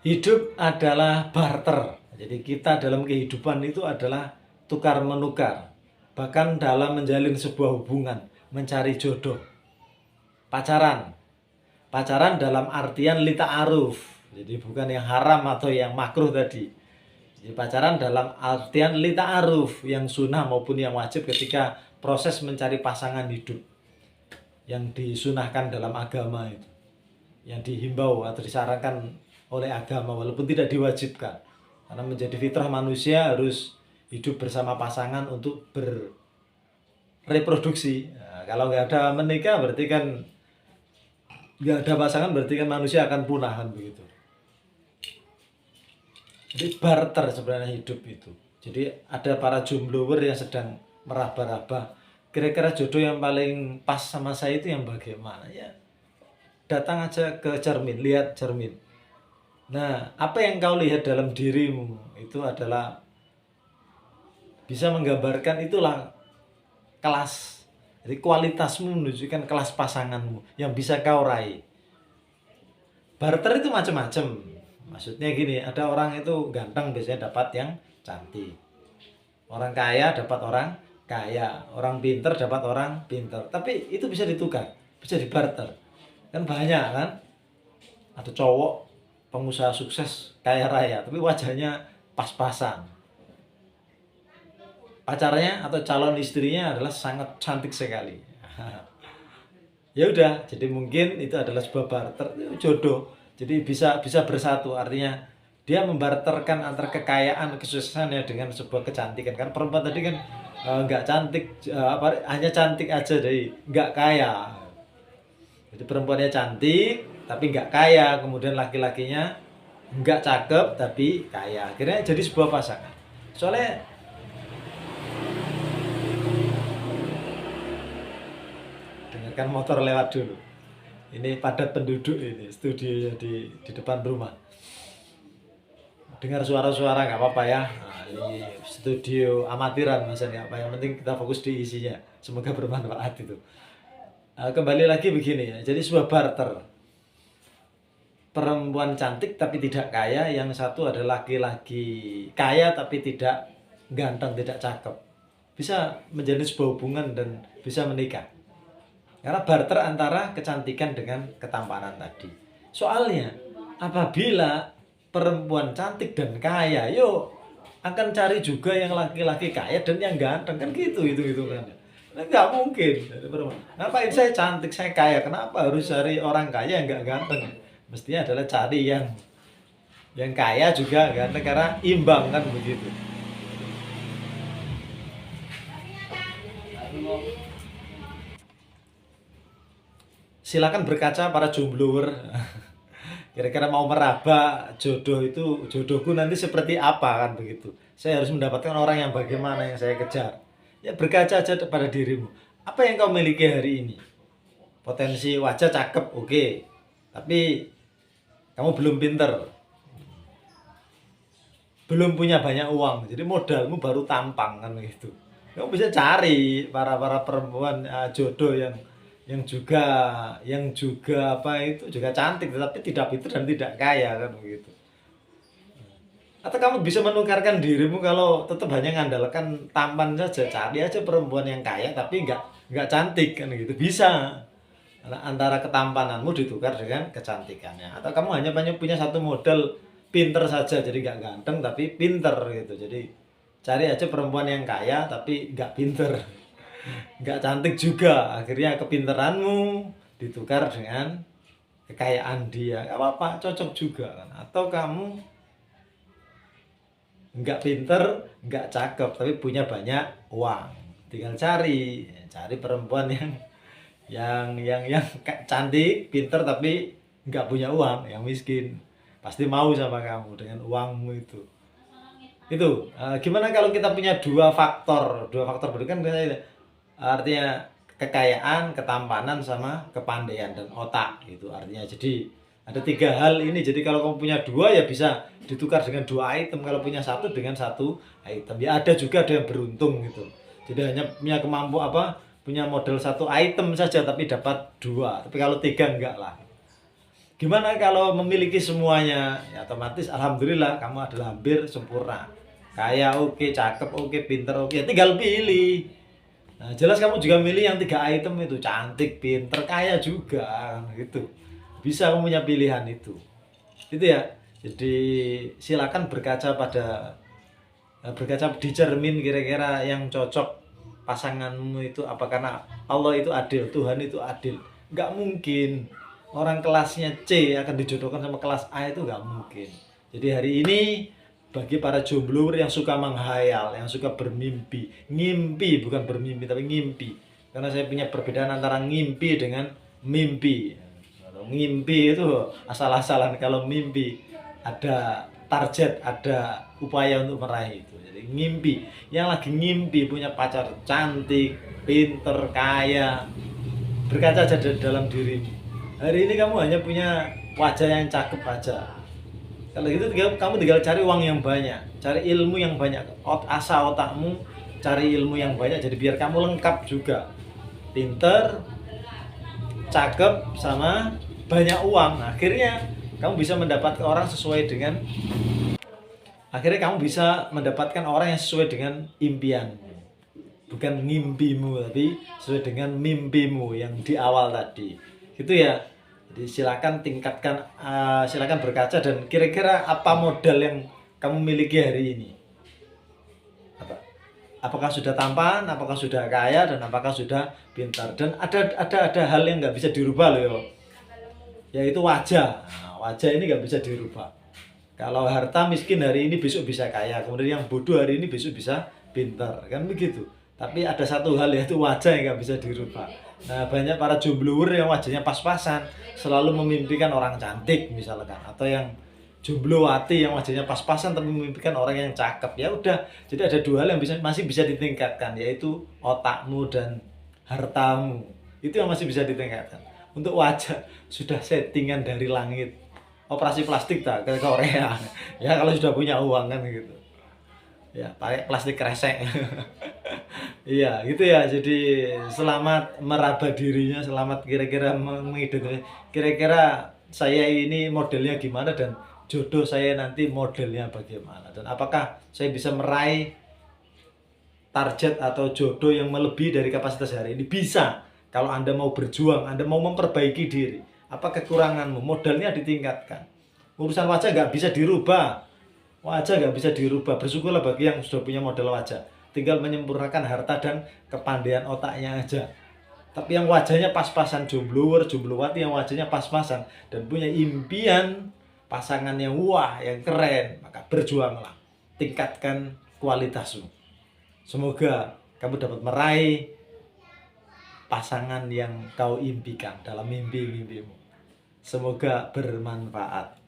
Hidup adalah barter. Jadi kita dalam kehidupan itu adalah tukar menukar. Bahkan dalam menjalin sebuah hubungan, mencari jodoh. Pacaran. Pacaran dalam artian li ta'aruf. Jadi bukan yang haram atau yang makruh tadi. Jadi pacaran dalam artian li ta'aruf, yang sunnah maupun yang wajib ketika proses mencari pasangan hidup. Yang disunahkan dalam agama itu. Yang dihimbau atau disarankan oleh agama walaupun tidak diwajibkan, karena menjadi fitrah manusia harus hidup bersama pasangan untuk berreproduksi. Nah, kalau nggak ada menikah berarti kan nggak ada pasangan, berarti kan manusia akan punah kan begitu. Jadi barter sebenarnya hidup itu. Jadi ada para jomblower yang sedang meraba-raba, kira-kira jodoh yang paling pas sama saya itu yang bagaimana ya, datang aja ke cermin, lihat cermin. Nah, apa yang kau lihat dalam dirimu itu adalah bisa menggambarkan itulah kelas. Jadi kualitasmu menunjukkan kelas pasanganmu yang bisa kau raih. Barter itu macam-macam. Maksudnya gini, ada orang itu ganteng biasanya dapat yang cantik. Orang kaya dapat orang kaya, orang pinter dapat orang pinter. Tapi itu bisa ditukar, bisa dibarter. Kan banyak kan? Ada cowok pengusaha sukses kaya raya tapi wajahnya pas-pasan, pacarnya atau calon istrinya adalah sangat cantik sekali. Ya udah, jadi mungkin itu adalah sebuah barter, jodoh. Jadi bisa bisa bersatu, artinya dia membarterkan antara kekayaan kesuksesannya dengan sebuah kecantikan. Kan perempuan tadi kan nggak cantik, hanya cantik aja, dari nggak kaya. Jadi perempuannya cantik tapi nggak kaya, kemudian laki-lakinya nggak cakep tapi kaya, akhirnya jadi sebuah pasangan. Soalnya dengarkan motor lewat dulu, ini padat penduduk, ini studio di depan rumah, dengar suara-suara nggak apa-apa ya. Nah, ini studio amatiran masa nggak apa, yang penting kita fokus di isinya, semoga bermanfaat itu. Kembali lagi begini ya, jadi sebuah barter. Perempuan cantik tapi tidak kaya, yang satu adalah laki-laki kaya tapi tidak ganteng, tidak cakep, bisa menjalin sebuah hubungan dan bisa menikah karena barter antara kecantikan dengan ketampanan tadi. Soalnya apabila perempuan cantik dan kaya, yuk akan cari juga yang laki-laki kaya dan yang ganteng, kan gitu itu kan. Nah, nggak mungkin. Ngapain saya cantik, saya kaya, kenapa harus cari orang kaya yang nggak ganteng? Mestinya adalah cari yang kaya juga ganteng, karena imbang kan begitu. Silakan berkaca para jomblower. Kira-kira mau meraba jodoh itu, jodohku nanti seperti apa kan begitu. Saya harus mendapatkan orang yang bagaimana yang saya kejar. Ya berkaca aja pada dirimu. Apa yang kau miliki hari ini? Potensi wajah cakep, oke. Tapi kamu belum pinter, belum punya banyak uang, jadi modalmu baru tampang kan begitu. Kamu bisa cari para perempuan jodoh yang juga apa itu juga cantik tetapi tidak pintar dan tidak kaya kan begitu. Atau kamu bisa menukarkan dirimu, kalau tetap hanya mengandalkan tampan saja, cari aja perempuan yang kaya tapi nggak cantik kan gitu, bisa. Antara ketampananmu ditukar dengan kecantikannya, atau kamu hanya punya satu modal, pinter saja, jadi nggak ganteng tapi pinter gitu. Jadi cari aja perempuan yang kaya tapi nggak pinter, nggak cantik juga, akhirnya kepinteranmu ditukar dengan kekayaan dia, nggak apa-apa, cocok juga kan. Atau kamu nggak pinter, nggak cakep tapi punya banyak uang, tinggal cari perempuan yang cantik, pinter tapi nggak punya uang, yang miskin, pasti mau sama kamu dengan uangmu itu. Itu gimana kalau kita punya dua faktor berikan, artinya kekayaan, ketampanan sama kepandaian dan otak itu artinya. Jadi ada tiga hal ini. Jadi kalau kamu punya dua ya bisa ditukar dengan dua item, kalau punya satu dengan satu item. Ya ada juga ada yang beruntung gitu, jadi hanya punya punya modal satu item saja tapi dapat dua, tapi kalau tiga enggak lah. Gimana kalau memiliki semuanya? Ya otomatis alhamdulillah kamu adalah hampir sempurna. Kaya oke, cakep oke, pinter oke, tinggal pilih. Nah, jelas kamu juga milih yang 3 item itu, cantik, pinter, kaya juga gitu. Bisa kamu punya pilihan itu. Gitu ya. Jadi silakan berkaca di cermin kira-kira yang cocok pasanganmu itu apa, karena Allah itu adil, Tuhan itu adil. Nggak mungkin orang kelasnya C akan dijodohkan sama kelas A, itu nggak mungkin. Jadi hari ini bagi para jomblo yang suka menghayal, yang suka bermimpi, ngimpi bukan bermimpi tapi ngimpi. Karena saya punya perbedaan antara ngimpi dengan mimpi. Kalau ngimpi itu asal-asalan, kalau mimpi ada target, ada upaya untuk meraih itu. Jadi ngimpi, yang lagi ngimpi punya pacar cantik, pinter, kaya, berkaca aja dalam dirimu. Hari ini kamu hanya punya wajah yang cakep aja. Kalau gitu kamu tinggal cari uang yang banyak, cari ilmu yang banyak, asah otakmu cari ilmu yang banyak, jadi biar kamu lengkap juga, pinter, cakep, sama banyak uang. Akhirnya kamu bisa mendapatkan orang sesuai dengan akhirnya kamu bisa mendapatkan orang yang sesuai dengan impian, bukan ngimpimu tapi sesuai dengan mimpimu yang di awal tadi, gitu ya. Jadi silakan tingkatkan, silakan berkaca dan kira-kira apa modal yang kamu miliki hari ini. Apakah sudah tampan, apakah sudah kaya, dan apakah sudah pintar. Dan ada hal yang nggak bisa dirubah loh, yaitu wajah. Nah, wajah ini nggak bisa dirubah. Kalau harta miskin hari ini besok bisa kaya, kemudian yang bodoh hari ini besok bisa pintar, kan begitu. Tapi ada satu hal, yaitu wajah yang nggak bisa dirubah. Nah, banyak para jomblower yang wajahnya pas-pasan, selalu memimpikan orang cantik misalkan, atau yang jomblowati yang wajahnya pas-pasan tapi memimpikan orang yang cakep. Ya udah, jadi ada 2 hal yang masih bisa ditingkatkan, yaitu otakmu dan hartamu. Itu yang masih bisa ditingkatkan. Untuk wajah sudah settingan dari langit, operasi plastik tak ke Korea. Ya kalau sudah punya uang kan gitu. Ya pakai plastik kresek. Iya gitu ya. Jadi selamat meraba dirinya, selamat kira-kira mengidentifikasi kira-kira saya ini modelnya gimana, dan jodoh saya nanti modelnya bagaimana, dan apakah saya bisa meraih target atau jodoh yang melebihi dari kapasitas hari ini. Bisa kalau Anda mau berjuang, Anda mau memperbaiki diri. Apa kekuranganmu, modalnya ditingkatkan. Urusan wajah nggak bisa dirubah, wajah nggak bisa dirubah. Bersyukurlah bagi yang sudah punya modal wajah, tinggal menyempurnakan harta dan kepandaian otaknya aja. Tapi yang wajahnya pas-pasan, jomblower, jomblowati yang wajahnya pas-pasan dan punya impian pasangan yang wah, yang keren, maka berjuanglah, tingkatkan kualitasmu. Semoga kamu dapat meraih pasangan yang kau impikan dalam mimpi-mimpimu. Semoga bermanfaat.